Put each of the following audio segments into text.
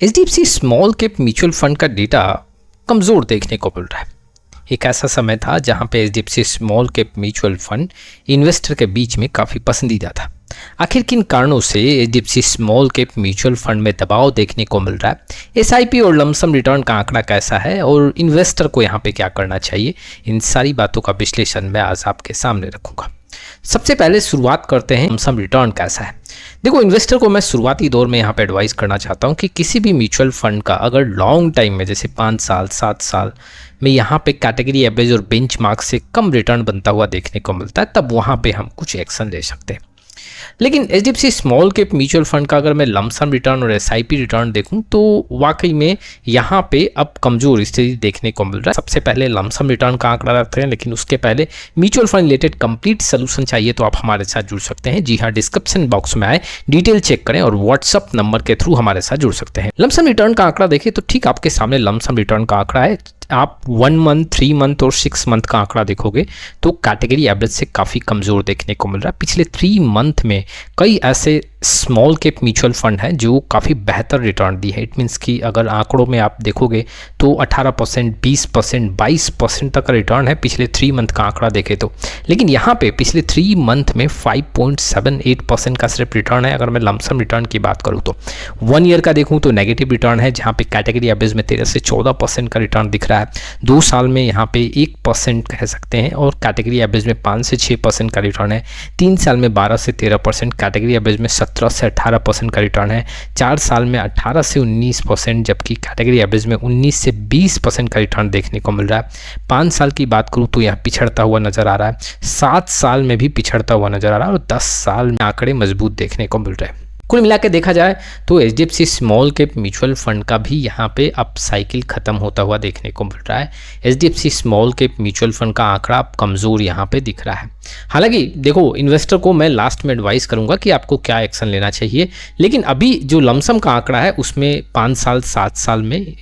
HDFC small cap mutual fund का data कमज़ोर देखने को मिल रहा है। एक ऐसा समय था जहां पे HDFC small cap mutual fund investor के बीच में काफ़ी पसंदीदा था। आखिर किन कारणों से HDFC small cap mutual fund में दबाव देखने को मिल रहा है, एसआईपी और लमसम रिटर्न का आंकड़ा कैसा है और इन्वेस्टर को यहाँ पे क्या करना चाहिए, इन सारी बातों का विश्लेषण मैं आज आपके सामने रखूँगा। सबसे पहले शुरुआत करते हैं लमसम रिटर्न कैसा है। देखो, इन्वेस्टर को मैं शुरुआती दौर में यहाँ पे एडवाइस करना चाहता हूँ कि किसी भी म्यूचुअल फंड का अगर लॉन्ग टाइम में जैसे 5 साल 7 साल में यहाँ पे कैटेगरी एवरेज और बेंचमार्क से कम रिटर्न बनता हुआ देखने को मिलता है, तब वहाँ पे हम कुछ एक्शन ले सकते हैं। लेकिन HDFC small cap mutual fund का अगर मैं लमसम रिटर्न और एसआईपी रिटर्न देखूं तो वाकई में यहाँ पे अब कमजोर स्थिति देखने को मिल रहा है। सबसे पहले लमसम रिटर्न का आंकड़ा रखते हैं, लेकिन उसके पहले mutual fund related complete solution चाहिए तो आप हमारे साथ जुड़ सकते हैं। जी हाँ, डिस्क्रिप्शन बॉक्स में आए, डिटेल चेक करें और व्हाट्सअप नंबर के थ्रू हमारे साथ जुड़ सकते हैं। लमसम रिटर्न का आंकड़ा देखिए तो ठीक आपके सामने लमसम रिटर्न का आंकड़ा है। आप 1 मंथ, 3 मंथ और 6 मंथ का आंकड़ा देखोगे तो कैटेगरी एवरेज से काफ़ी कमज़ोर देखने को मिल रहा है। पिछले 3 मंथ में कई ऐसे स्मॉल कैप म्यूचुअल फंड हैं जो काफ़ी बेहतर रिटर्न दी है। इट मीन्स कि अगर आंकड़ों में आप देखोगे तो 18%, 20%, 22% तक का रिटर्न है पिछले 3 मंथ का आंकड़ा देखें तो। लेकिन यहाँ पे पिछले 3 मंथ में 5.78% का सिर्फ रिटर्न है। अगर मैं लमसम रिटर्न की बात करूँ तो 1 ईयर का देखूँ तो नेगेटिव रिटर्न है, जहाँ पे कैटेगरी एवरेज में 13 से 14% का रिटर्न दिख रहा है। 2 साल में यहाँ पे 1% कह सकते हैं और कैटेगरी एवरेज में 5 से 6% का रिटर्न है। 3 साल में 12 से 13%, कैटेगरी एवरेज में 17 से 18% का रिटर्न है। 4 साल में 18 से 19%, जबकि कैटेगरी एवरेज में 19 से 20% का रिटर्न देखने को मिल रहा है। 5 साल की बात करूँ तो यहाँ पिछड़ता हुआ नजर आ रहा है। 7 साल में भी पिछड़ता हुआ नजर आ रहा है और 10 साल में आंकड़े मजबूत देखने को मिल रहे हैं। कुल मिला के देखा जाए तो HDFC small cap mutual fund का भी यहाँ पे अब साइकिल खत्म होता हुआ देखने को मिल रहा है। HDFC small cap mutual fund का आंकड़ा अब कमज़ोर यहाँ पे दिख रहा है। हालांकि देखो, इन्वेस्टर को मैं लास्ट में एडवाइस करूंगा कि आपको क्या एक्शन लेना चाहिए, लेकिन अभी जो लमसम का आंकड़ा है उसमें 5 साल 7 साल में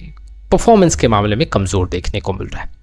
परफॉर्मेंस के मामले में कमज़ोर देखने को मिल रहा है।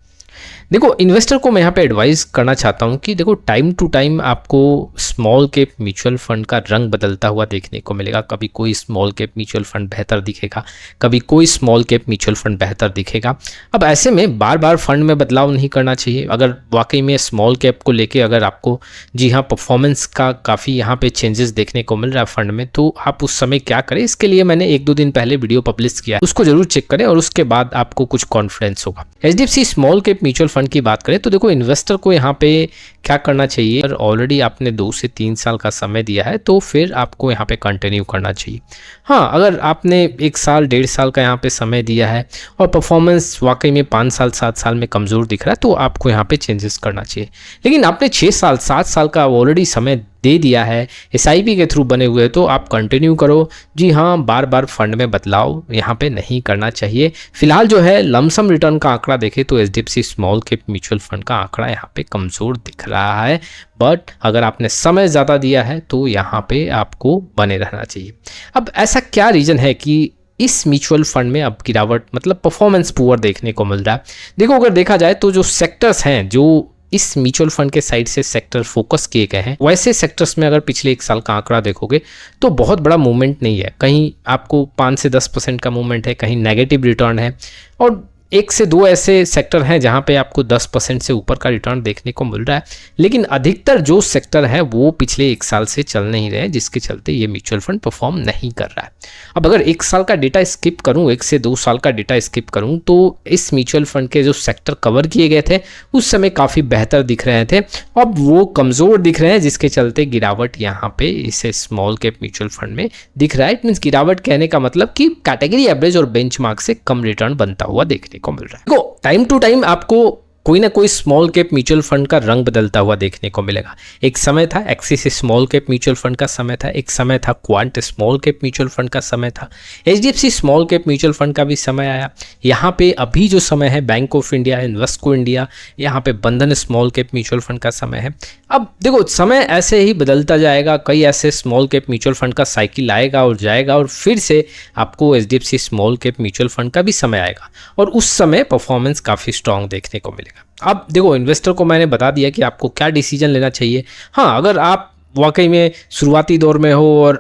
देखो, इन्वेस्टर को मैं यहाँ पे एडवाइस करना चाहता हूँ कि देखो, टाइम टू टाइम आपको स्मॉल कैप म्यूचुअल फंड का रंग बदलता हुआ देखने को मिलेगा। कभी कोई स्मॉल कैप म्यूचुअल फंड बेहतर दिखेगा, कभी कोई स्मॉल कैप म्यूचुअल फंड बेहतर दिखेगा। अब ऐसे में बार बार फंड में बदलाव नहीं करना चाहिए। अगर वाकई में स्मॉल कैप को लेके अगर आपको जी हाँ परफॉर्मेंस का काफ़ी यहाँ पे चेंजेस देखने को मिल रहा है फंड में, तो आप उस समय क्या करें, इसके लिए मैंने 1-2 दिन पहले वीडियो पब्लिश किया, उसको जरूर चेक करें और उसके बाद आपको कुछ कॉन्फिडेंस होगा। HDFC small cap mutual fund की बात करें तो देखो, इन्वेस्टर को यहाँ पे क्या करना चाहिए, अगर ऑलरेडी आपने 2 से 3 साल का समय दिया है तो फिर आपको यहाँ पे कंटिन्यू करना चाहिए। हाँ, अगर आपने 1 साल 1.5 साल का यहाँ पे समय दिया है और परफॉर्मेंस वाकई में 5 साल 7 साल में कमज़ोर दिख रहा है तो आपको यहाँ पे चेंजेस करना चाहिए। लेकिन आपने 6 साल 7 साल का ऑलरेडी समय दे दिया है, एसआईपी के थ्रू बने हुए, तो आप कंटिन्यू करो। जी हाँ, बार बार फंड में बदलाव यहाँ पे नहीं करना चाहिए। फिलहाल जो है लमसम रिटर्न का आंकड़ा देखें तो HDFC small cap mutual fund का आंकड़ा यहाँ पे कमज़ोर दिख रहा है, बट अगर आपने समय ज़्यादा दिया है तो यहाँ पे आपको बने रहना चाहिए। अब ऐसा क्या रीज़न है कि इस म्यूचुअल फंड में अब गिरावट, मतलब परफॉर्मेंस पुअर देखने को मिल रहा है? देखो, अगर देखा जाए तो जो सेक्टर्स हैं जो इस म्यूचुअल फंड के साइड से सेक्टर फोकस किए गए हैं, वैसे सेक्टर्स में अगर पिछले 1 साल का आंकड़ा देखोगे तो बहुत बड़ा मूवमेंट नहीं है। कहीं आपको 5 से 10% का मूवमेंट है, कहीं नेगेटिव रिटर्न है और 1 से 2 ऐसे सेक्टर हैं जहां पे आपको 10% से ऊपर का रिटर्न देखने को मिल रहा है। लेकिन अधिकतर जो सेक्टर है वो पिछले 1 साल से चल नहीं रहे, जिसके चलते ये म्यूचुअल फंड परफॉर्म नहीं कर रहा है। अब अगर 1 साल का डेटा स्किप करूं, 1 से 2 साल का डेटा स्किप करूं, तो इस म्यूचुअल फंड के जो सेक्टर कवर किए गए थे उस समय काफ़ी बेहतर दिख रहे थे, अब वो कमज़ोर दिख रहे हैं, जिसके चलते गिरावट यहाँ पे इसे स्मॉल कैप म्यूचुअल फंड में दिख रहा है। इट मीन्स गिरावट कहने का मतलब कि कैटेगरी एवरेज और बेंचमार्क से कम रिटर्न बनता हुआ देखने को मिल रहा है। देखो, टाइम टू टाइम आपको कोई ना कोई स्मॉल कैप म्यूचुअल फंड का रंग बदलता हुआ देखने को मिलेगा। एक समय था axis small cap mutual fund का समय था, एक समय था quant small cap mutual fund का समय था, HDFC small cap mutual fund का भी समय आया। यहाँ पे अभी जो समय है bank of India, Invesco India, यहाँ पे बंधन स्मॉल कैप म्यूचुअल फंड का समय है। अब देखो, समय ऐसे ही बदलता जाएगा, कई ऐसे स्मॉल कैप म्यूचुअल फंड का साइकिल आएगा और जाएगा और फिर से आपको HDFC small cap mutual fund का भी समय आएगा और उस समय परफॉर्मेंस काफ़ी स्ट्रांग देखने को मिलेगा। अब देखो, इन्वेस्टर को मैंने बता दिया कि आपको क्या डिसीजन लेना चाहिए। हाँ, अगर आप वाकई में शुरुआती दौर में हो और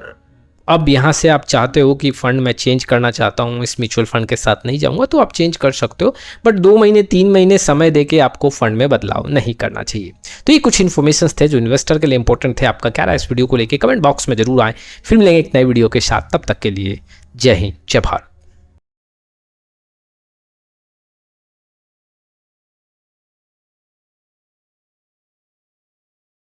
अब यहाँ से आप चाहते हो कि फ़ंड मैं चेंज करना चाहता हूँ, इस म्यूचुअल फंड के साथ नहीं जाऊँगा, तो आप चेंज कर सकते हो, बट 2 महीने 3 महीने समय देके आपको फंड में बदलाव नहीं करना चाहिए। तो ये कुछ इन्फॉर्मेशन थे जो इन्वेस्टर के लिए इंपॉर्टेंट थे। आपका क्या रहा है इस वीडियो को लेकर, कमेंट बॉक्स में जरूर आए। फिर मिलेंगे एक नए वीडियो के साथ, तब तक के लिए जय हिंद जय भारत।